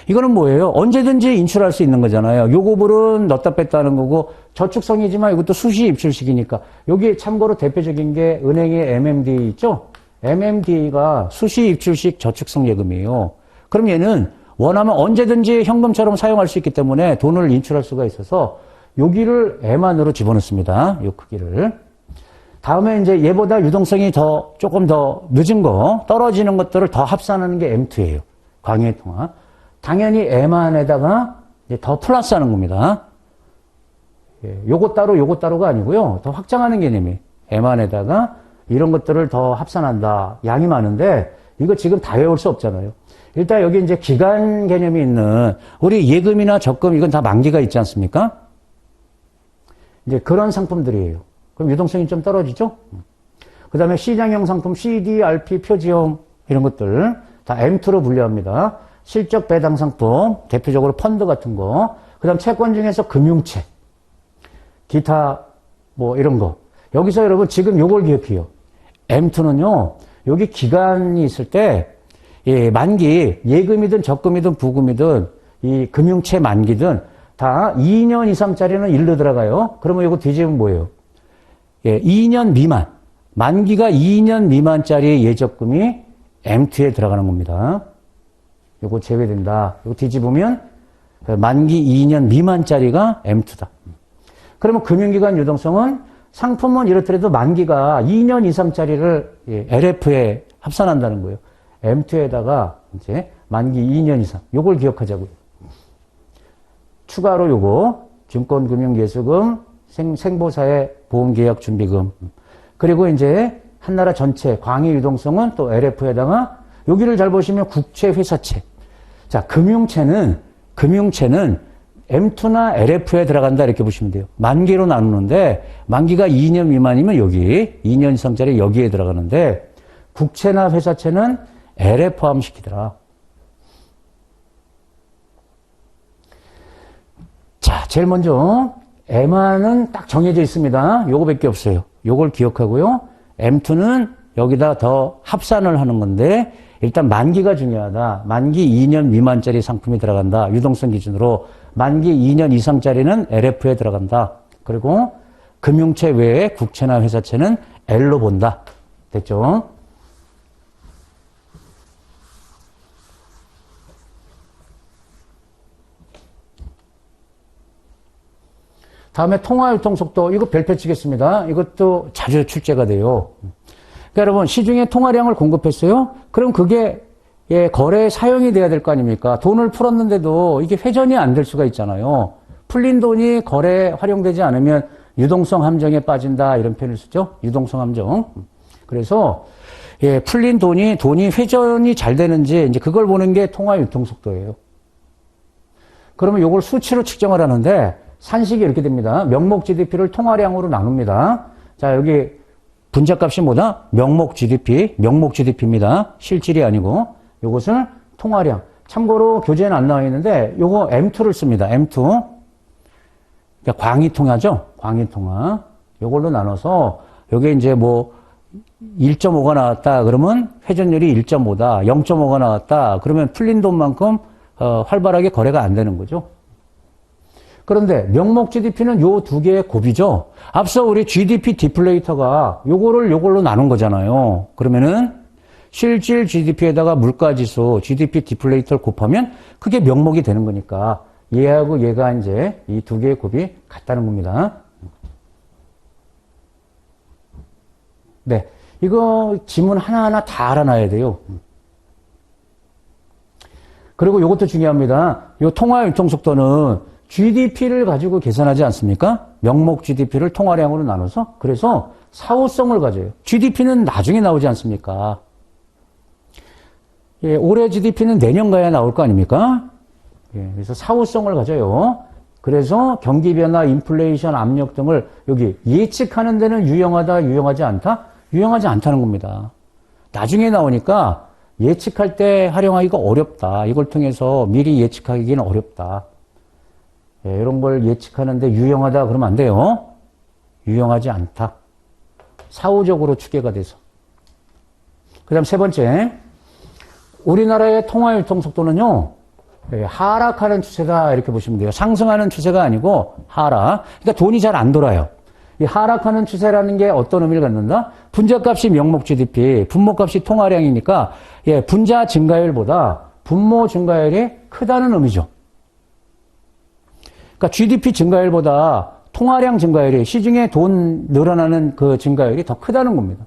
이거는 뭐예요? 언제든지 인출할 수 있는 거잖아요. 요거불은 넣었다 뺐다 하는 거고, 저축성이지만 이것도 수시 입출식이니까. 여기 참고로 대표적인 게 은행의 MMDA 있죠? MMDA가 수시 입출식 저축성 예금이에요. 그럼 얘는 원하면 언제든지 현금처럼 사용할 수 있기 때문에 돈을 인출할 수가 있어서 여기를 M 안으로 집어넣습니다. 요 크기를. 다음에 이제 얘보다 유동성이 조금 더 늦은 거, 떨어지는 것들을 더 합산하는 게 M2예요. 광의 통화. 당연히 M 안에다가 이제 더 플러스 하는 겁니다. 예, 요거 따로가 아니고요. 더 확장하는 개념이. M 안에다가 이런 것들을 더 합산한다. 양이 많은데, 이거 지금 다 외울 수 없잖아요. 일단 여기 이제 기간 개념이 있는, 우리 예금이나 적금, 이건 다 만기가 있지 않습니까? 이제 그런 상품들이에요. 그럼 유동성이 좀 떨어지죠? 그 다음에 시장형 상품, CD, RP, 표지형, 이런 것들 다 M2로 분류합니다. 실적 배당 상품, 대표적으로 펀드 같은 거. 그 다음 채권 중에서 금융채, 기타, 뭐 이런 거. 여기서 여러분 지금 요걸 기억해요. M2는요, 여기 기간이 있을 때, 예, 만기, 예금이든 적금이든 부금이든, 이 금융채 만기든 다 2년 이상짜리는 일로 들어가요. 그러면 이거 뒤집으면 뭐예요? 예, 2년 미만. 만기가 2년 미만짜리 예적금이 M2에 들어가는 겁니다. 요거 제외된다. 요거 뒤집으면 만기 2년 미만짜리가 M2다. 그러면 금융기관 유동성은 상품은 이렇더라도 만기가 2년 이상짜리를 LF에 합산한다는 거예요. M2에다가 이제 만기 2년 이상. 요걸 기억하자고요. 추가로 요거 증권금융예수금, 생보사의 보험계약준비금. 그리고 이제 한나라 전체 광의 유동성은 또 LF에다가 여기를 잘 보시면 국채, 회사채. 자, 금융채는 M2나 LF에 들어간다 이렇게 보시면 돼요. 만기로 나누는데 만기가 2년 미만이면 여기 2년 이상짜리 여기에 들어가는데 국채나 회사채는 LF 포함시키더라. 자, 제일 먼저 M화는 딱 정해져 있습니다. 요거밖에 없어요. 요걸 기억하고요. M2는 여기다 더 합산을 하는 건데 일단 만기가 중요하다. 만기 2년 미만짜리 상품이 들어간다. 유동성 기준으로. 만기 2년 이상짜리는 LF에 들어간다. 그리고 금융채 외에 국채나 회사채는 L로 본다. 됐죠? 다음에 통화유통속도. 이거 별표 치겠습니다. 이것도 자주 출제가 돼요. 그러니까 여러분 시중에 통화량을 공급했어요. 그럼 그게 거래에 사용이 돼야 될 거 아닙니까? 돈을 풀었는데도 이게 회전이 안 될 수가 있잖아요. 풀린 돈이 거래에 활용되지 않으면 유동성 함정에 빠진다 이런 표현을 쓰죠. 유동성 함정. 그래서 풀린 돈이 회전이 잘 되는지 이제 그걸 보는 게 통화유통속도예요. 그러면 이걸 수치로 측정을 하는데 산식이 이렇게 됩니다. 명목 GDP를 통화량으로 나눕니다. 자, 여기 분자값이 뭐다? 명목 GDP입니다. 실질이 아니고. 요것을 통화량. 참고로 교재에는 안 나와 있는데 요거 M2를 씁니다. M2. 그러니까 광의통화죠. 광의통화. 요걸로 나눠서 요게 이제 뭐 1.5가 나왔다 그러면 회전율이 1.5다. 0.5가 나왔다 그러면 풀린 돈만큼 활발하게 거래가 안 되는 거죠. 그런데 명목 GDP는 요 두 개의 곱이죠. 앞서 우리 GDP 디플레이터가 요걸로 나눈 거잖아요. 그러면은 실질 GDP에다가 물가지수 GDP 디플레이터를 곱하면 그게 명목이 되는 거니까 얘하고 얘가 이제 이 두 개의 곱이 같다는 겁니다. 네. 이거 지문 하나하나 다 알아놔야 돼요. 그리고 이것도 중요합니다. 이 통화 유통속도는 GDP를 가지고 계산하지 않습니까? 명목 GDP를 통화량으로 나눠서 그래서 사후성을 가져요. GDP는 나중에 나오지 않습니까? 올해 GDP는 내년 가야 나올 거 아닙니까? 그래서 사후성을 가져요. 그래서 경기 변화, 인플레이션, 압력 등을 여기 예측하는 데는 유용하다, 유용하지 않다? 유용하지 않다는 겁니다. 나중에 나오니까 예측할 때 활용하기가 어렵다. 이걸 통해서 미리 예측하기는 어렵다. 이런 걸 예측하는데 유용하다 그러면 안 돼요. 유용하지 않다. 사후적으로 추계가 돼서. 그 다음 세 번째. 우리나라의 통화 유통 속도는요, 하락하는 추세다 이렇게 보시면 돼요. 상승하는 추세가 아니고 하락. 그러니까 돈이 잘 안 돌아요. 이 하락하는 추세라는 게 어떤 의미를 갖는다? 분자값이 명목 GDP, 분모값이 통화량이니까 분자 증가율보다 분모 증가율이 크다는 의미죠. 그러니까 GDP 증가율보다 통화량 증가율이 시중에 돈 늘어나는 그 증가율이 더 크다는 겁니다.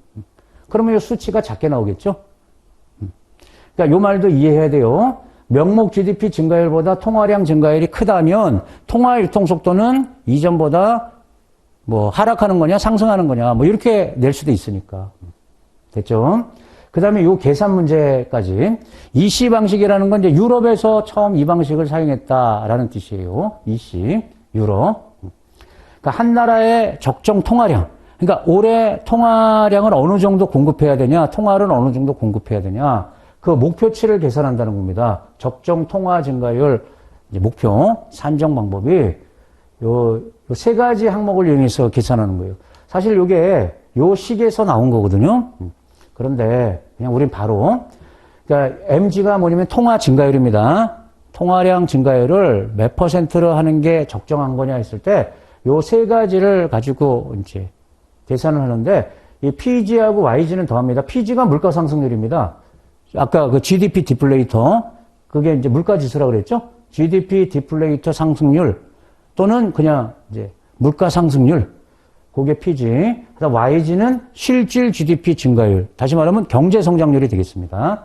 그러면 이 수치가 작게 나오겠죠? 그러니까 이 말도 이해해야 돼요. 명목 GDP 증가율보다 통화량 증가율이 크다면 통화 유통 속도는 이전보다 뭐 하락하는 거냐 상승하는 거냐 뭐 이렇게 낼 수도 있으니까. 됐죠? 그 다음에 요 계산 문제까지. EC 방식이라는 건 이제 유럽에서 처음 이 방식을 사용했다라는 뜻이에요. EC, 유럽. 그러니까 한 나라의 적정 통화량. 그러니까 올해 통화량을 어느 정도 공급해야 되냐, 통화를 어느 정도 공급해야 되냐, 그 목표치를 계산한다는 겁니다. 적정 통화 증가율, 이제 목표, 산정 방법이 요 세 가지 항목을 이용해서 계산하는 거예요. 사실 요게 요 식에서 나온 거거든요. 그런데 그냥 우린 바로, 그러니까 MG가 뭐냐면 통화 증가율입니다. 통화량 증가율을 몇 %로 하는 게 적정한 거냐 했을 때 요 세 가지를 가지고 이제 계산을 하는데 이 PG하고 YG는 더합니다. PG가 물가 상승률입니다. 아까 그 GDP 디플레이터, 그게 이제 물가 지수라고 그랬죠? GDP 디플레이터 상승률 또는 그냥 이제 물가 상승률, 그게 PG. 그다음 YG는 실질 GDP 증가율. 다시 말하면 경제 성장률이 되겠습니다.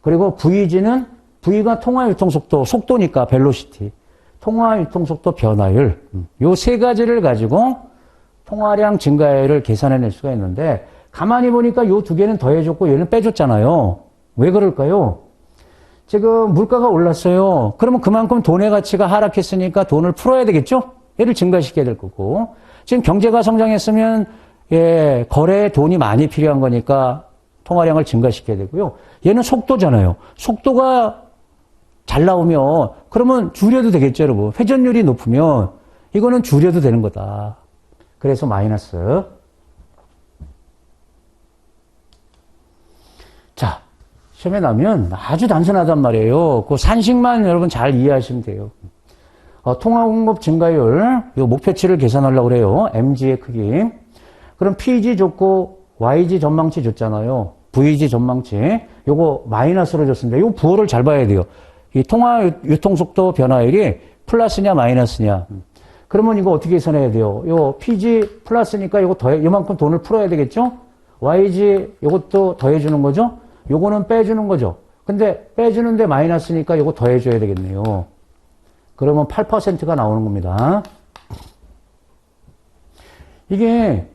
그리고 VG는 V가 통화 유통 속도, 속도니까 벨로시티. 통화 유통 속도 변화율. 요 세 가지를 가지고 통화량 증가율을 계산해낼 수가 있는데 가만히 보니까 요 두 개는 더해줬고 얘는 빼줬잖아요. 왜 그럴까요? 지금 물가가 올랐어요. 그러면 그만큼 돈의 가치가 하락했으니까 돈을 풀어야 되겠죠? 얘를 증가시켜야 될 거고. 지금 경제가 성장했으면 거래에 돈이 많이 필요한 거니까 통화량을 증가시켜야 되고요. 얘는 속도잖아요. 속도가 잘 나오면 그러면 줄여도 되겠죠, 여러분. 회전율이 높으면 이거는 줄여도 되는 거다. 그래서 마이너스. 자, 시험에 나면 아주 단순하단 말이에요. 그 산식만 여러분 잘 이해하시면 돼요. 통화 공급 증가율, 요 목표치를 계산하려고 그래요. MG의 크기. 그럼 PG 줬고 YG 전망치 줬잖아요. VG 전망치. 요거 마이너스로 줬습니다. 요 부호를 잘 봐야 돼요. 이 통화 유통속도 변화율이 플러스냐 마이너스냐. 그러면 이거 어떻게 계산해야 돼요? 요 PG 플러스니까 요거 요만큼 돈을 풀어야 되겠죠? YG 요것도 더해주는 거죠? 요거는 빼주는 거죠. 근데 빼주는데 마이너스니까 요거 더해줘야 되겠네요. 그러면 8%가 나오는 겁니다. 이게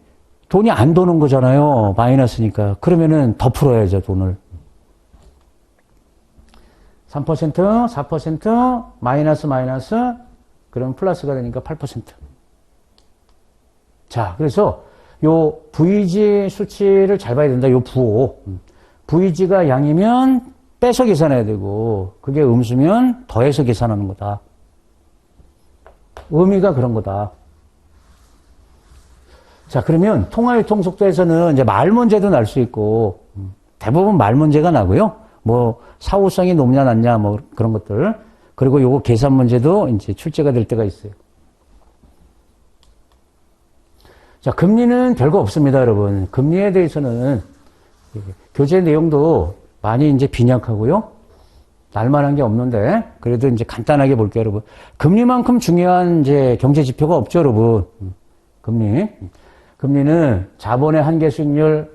돈이 안 도는 거잖아요. 마이너스니까. 그러면은 더 풀어야죠, 돈을. 3%, 4%, 마이너스, 그럼 플러스가 되니까 8%. 자, 그래서 요 VG 수치를 잘 봐야 된다. 요 부호. VG가 양이면 빼서 계산해야 되고, 그게 음수면 더해서 계산하는 거다. 의미가 그런 거다. 자, 그러면 통화유통 속도에서는 이제 말 문제도 날 수 있고, 대부분 말 문제가 나고요. 뭐, 사후성이 높냐, 낮냐, 뭐, 그런 것들. 그리고 요거 계산 문제도 이제 출제가 될 때가 있어요. 자, 금리는 별거 없습니다, 여러분. 금리에 대해서는 교재 내용도 많이 이제 빈약하고요. 날만한 게 없는데, 그래도 이제 간단하게 볼게요, 여러분. 금리만큼 중요한 이제 경제 지표가 없죠, 여러분. 금리. 금리는 자본의 한계 수익률,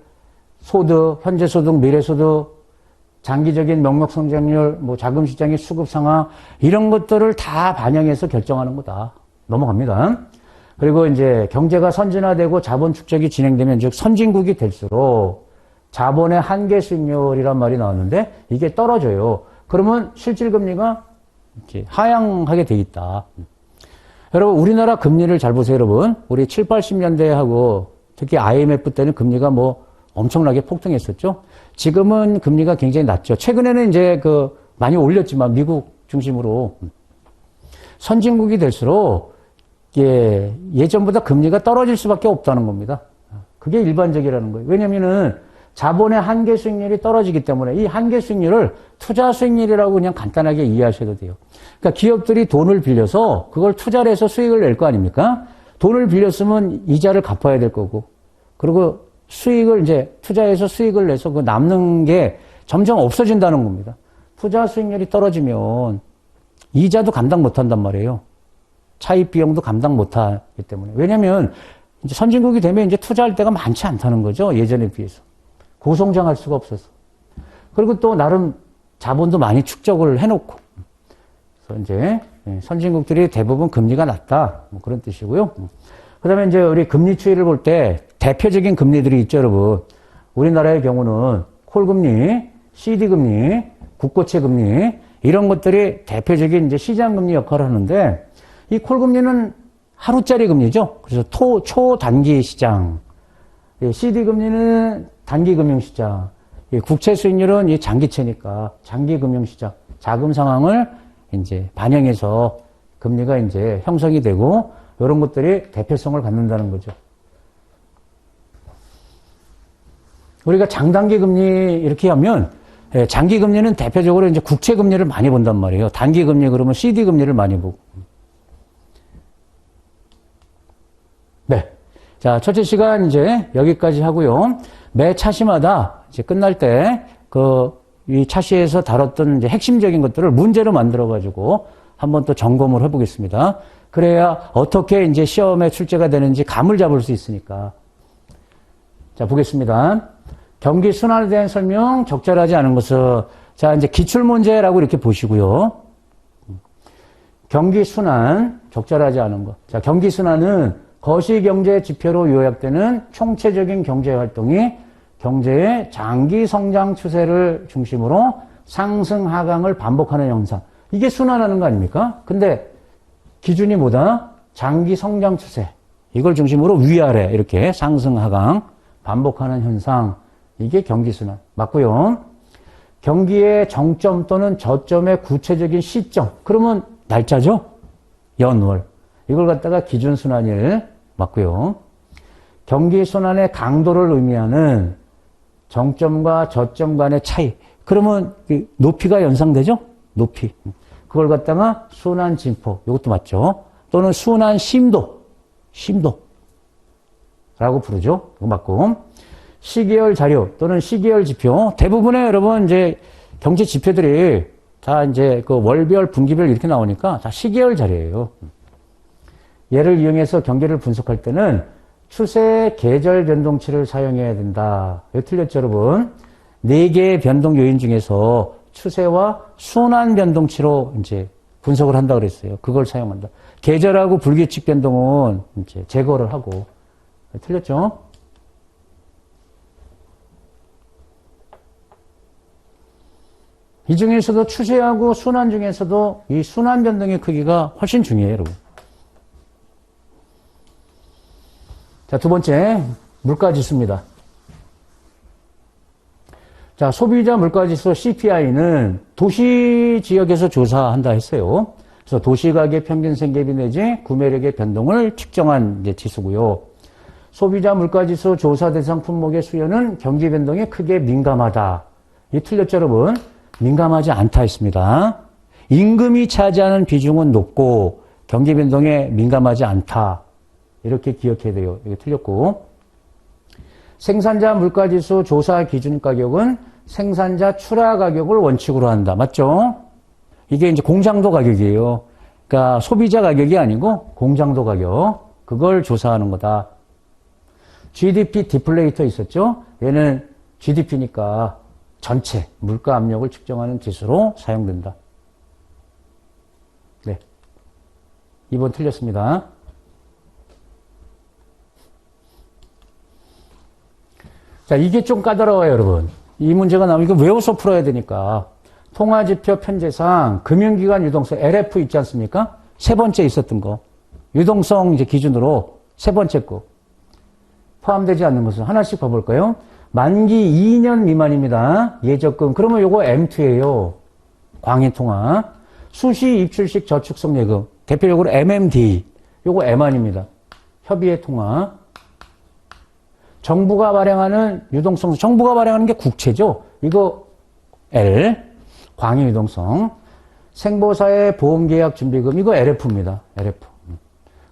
소득, 현재 소득, 미래 소득, 장기적인 명목 성장률, 뭐 자금 시장의 수급 상황, 이런 것들을 다 반영해서 결정하는 거다. 넘어갑니다. 그리고 이제 경제가 선진화되고 자본 축적이 진행되면, 즉 선진국이 될수록 자본의 한계 수익률이란 말이 나왔는데 이게 떨어져요. 그러면 실질 금리가 이렇게 하향하게 돼 있다. 여러분, 우리나라 금리를 잘 보세요, 여러분. 우리 7, 80년대하고 특히 IMF 때는 금리가 뭐 엄청나게 폭등했었죠. 지금은 금리가 굉장히 낮죠. 최근에는 이제 많이 올렸지만 미국 중심으로 선진국이 될수록 예전보다 금리가 떨어질 수밖에 없다는 겁니다. 그게 일반적이라는 거예요. 왜냐면은 자본의 한계 수익률이 떨어지기 때문에 이 한계 수익률을 투자 수익률이라고 그냥 간단하게 이해하셔도 돼요. 그러니까 기업들이 돈을 빌려서 그걸 투자를 해서 수익을 낼 거 아닙니까? 돈을 빌렸으면 이자를 갚아야 될 거고, 그리고 수익을 이제 투자해서 수익을 내서 그 남는 게 점점 없어진다는 겁니다. 투자 수익률이 떨어지면 이자도 감당 못 한단 말이에요. 차입 비용도 감당 못 하기 때문에. 왜냐면 이제 선진국이 되면 이제 투자할 때가 많지 않다는 거죠. 예전에 비해서. 고성장할 수가 없어서. 그리고 또 나름 자본도 많이 축적을 해놓고. 그래서 이제 선진국들이 대부분 금리가 낮다. 뭐 그런 뜻이고요. 그 다음에 이제 우리 금리 추이를 볼 때 대표적인 금리들이 있죠, 여러분. 우리나라의 경우는 콜금리, CD금리, 국고채 금리, 이런 것들이 대표적인 이제 시장금리 역할을 하는데, 이 콜금리는 하루짜리 금리죠. 그래서 초단기 시장. CD금리는 단기 금융시장. 국채 수익률은 이 장기채니까 장기 금융시장. 자금 상황을 이제 반영해서 금리가 이제 형성이 되고, 이런 것들이 대표성을 갖는다는 거죠. 우리가 장단기 금리 이렇게 하면, 장기 금리는 대표적으로 이제 국채 금리를 많이 본단 말이에요. 단기 금리 그러면 CD 금리를 많이 보고. 네. 자, 첫째 시간 이제 여기까지 하고요. 매 차시마다 이제 끝날 때 이 차시에서 다뤘던 이제 핵심적인 것들을 문제로 만들어가지고 한번 또 점검을 해보겠습니다. 그래야 어떻게 이제 시험에 출제가 되는지 감을 잡을 수 있으니까. 자, 보겠습니다. 경기 순환에 대한 설명, 적절하지 않은 것은, 자, 이제 기출문제라고 이렇게 보시고요. 경기 순환, 적절하지 않은 것. 자, 경기 순환은 거시경제 지표로 요약되는 총체적인 경제 활동이 경제의 장기 성장 추세를 중심으로 상승 하강을 반복하는 현상. 이게 순환하는 거 아닙니까? 근데 기준이 뭐다? 장기 성장 추세. 이걸 중심으로 위아래 이렇게 상승 하강 반복하는 현상. 이게 경기 순환. 맞고요. 경기의 정점 또는 저점의 구체적인 시점. 그러면 날짜죠? 연월. 이걸 갖다가 기준 순환일. 맞고요. 경기 순환의 강도를 의미하는 정점과 저점 간의 차이. 그러면 높이가 연상되죠? 높이. 그걸 갖다가 순환 진폭. 이것도 맞죠? 또는 순환 심도. 심도라고 부르죠? 이거 맞고. 시계열 자료 또는 시계열 지표. 대부분의 여러분 이제 경제 지표들이 다 이제 그 월별, 분기별 이렇게 나오니까 다 시계열 자료예요. 얘를 이용해서 경기를 분석할 때는 추세 계절 변동치를 사용해야 된다. 이거 틀렸죠, 여러분? 4개의 변동 요인 중에서 추세와 순환 변동치로 이제 분석을 한다 그랬어요. 그걸 사용한다. 계절하고 불규칙 변동은 이제 제거를 하고. 틀렸죠? 이 중에서도 추세하고 순환 중에서도 이 순환 변동의 크기가 훨씬 중요해요, 여러분. 자, 두 번째, 물가지수입니다. 자, 소비자 물가지수 CPI는 도시 지역에서 조사한다 했어요. 그래서 도시가계 평균 생계비 내지 구매력의 변동을 측정한 이제 지수고요. 소비자 물가지수 조사 대상 품목의 수요는 경기 변동에 크게 민감하다. 이 틀렸죠, 여러분? 민감하지 않다 했습니다. 임금이 차지하는 비중은 높고 경기 변동에 민감하지 않다. 이렇게 기억해야 돼요. 이게 틀렸고. 생산자 물가지수 조사 기준 가격은 생산자 출하 가격을 원칙으로 한다. 맞죠? 이게 이제 공장도 가격이에요. 그러니까 소비자 가격이 아니고 공장도 가격. 그걸 조사하는 거다. GDP 디플레이터 있었죠? 얘는 GDP니까 전체 물가 압력을 측정하는 지수로 사용된다. 네. 2번 틀렸습니다. 자, 이게 좀 까다로워요, 여러분. 이 문제가 나오면 이거 외워서 풀어야 되니까. 통화지표 편제상 금융기관 유동성 LF 있지 않습니까? 세 번째 있었던 거. 유동성 이제 기준으로 세 번째 거. 포함되지 않는 것은 하나씩 봐볼까요? 만기 2년 미만입니다. 예적금. 그러면 요거 M2예요. 광해통화. 수시 입출식 저축성 예금. 대표적으로 MMD. 요거 M1입니다. 협의의 통화. 정부가 발행하는 유동성, 정부가 발행하는 게 국채죠. 이거 L, 광의 유동성. 생보사의 보험계약 준비금, 이거 LF입니다. LF.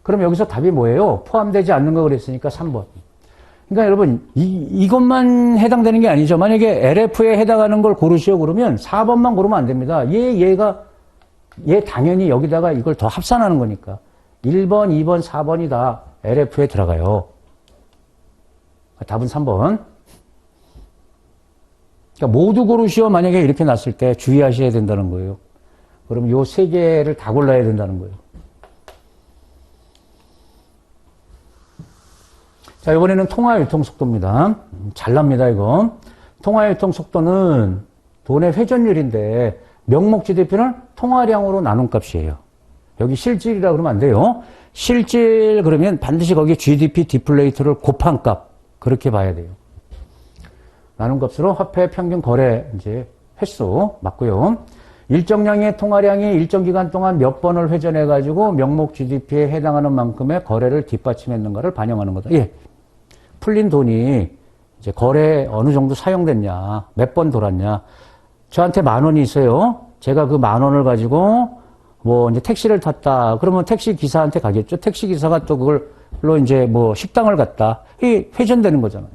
그럼 여기서 답이 뭐예요? 포함되지 않는 거 그랬으니까 3번. 그러니까 여러분, 이것만 해당되는 게 아니죠. 만약에 LF에 해당하는 걸 고르시오 그러면 4번만 고르면 안 됩니다. 얘 당연히 여기다가 이걸 더 합산하는 거니까. 1번, 2번, 4번이 다 LF에 들어가요. 답은 3번. 그러니까 모두 고르시오 만약에 이렇게 났을 때 주의하셔야 된다는 거예요. 그럼 요 세 개를 다 골라야 된다는 거예요. 자, 이번에는 통화유통속도입니다. 잘납니다, 이거. 통화유통속도는 돈의 회전율인데 명목 GDP는 통화량으로 나눈 값이에요. 여기 실질이라 그러면 안 돼요. 실질 그러면 반드시 거기에 GDP 디플레이트를 곱한 값. 그렇게 봐야 돼요. 나눈 값으로 화폐 평균 거래 이제 횟수 맞고요. 일정량의 통화량이 일정 기간 동안 몇 번을 회전해가지고 명목 GDP에 해당하는 만큼의 거래를 뒷받침했는가를 반영하는 거다. 예. 풀린 돈이 이제 거래에 어느 정도 사용됐냐, 몇 번 돌았냐. 저한테 10,000원이 있어요. 제가 그 10,000원을 가지고 뭐 이제 택시를 탔다. 그러면 택시 기사한테 가겠죠. 택시 기사가 또 그걸로 이제 뭐 식당을 갔다. 이게 회전되는 거잖아요.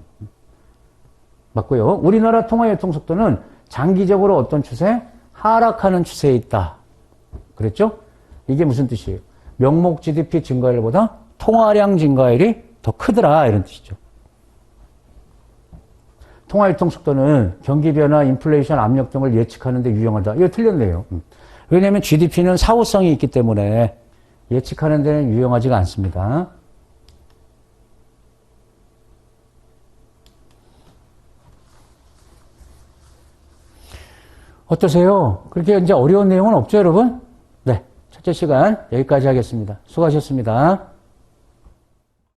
맞고요. 우리나라 통화유통속도는 장기적으로 어떤 추세? 하락하는 추세에 있다. 그랬죠? 이게 무슨 뜻이에요? 명목 GDP 증가율보다 통화량 증가율이 더 크더라. 이런 뜻이죠. 통화유통속도는 경기변화, 인플레이션 압력 등을 예측하는 데 유용하다. 이거 틀렸네요. 왜냐하면 GDP는 사후성이 있기 때문에 예측하는 데는 유용하지가 않습니다. 어떠세요? 그렇게 이제 어려운 내용은 없죠, 여러분? 네. 첫째 시간 여기까지 하겠습니다. 수고하셨습니다.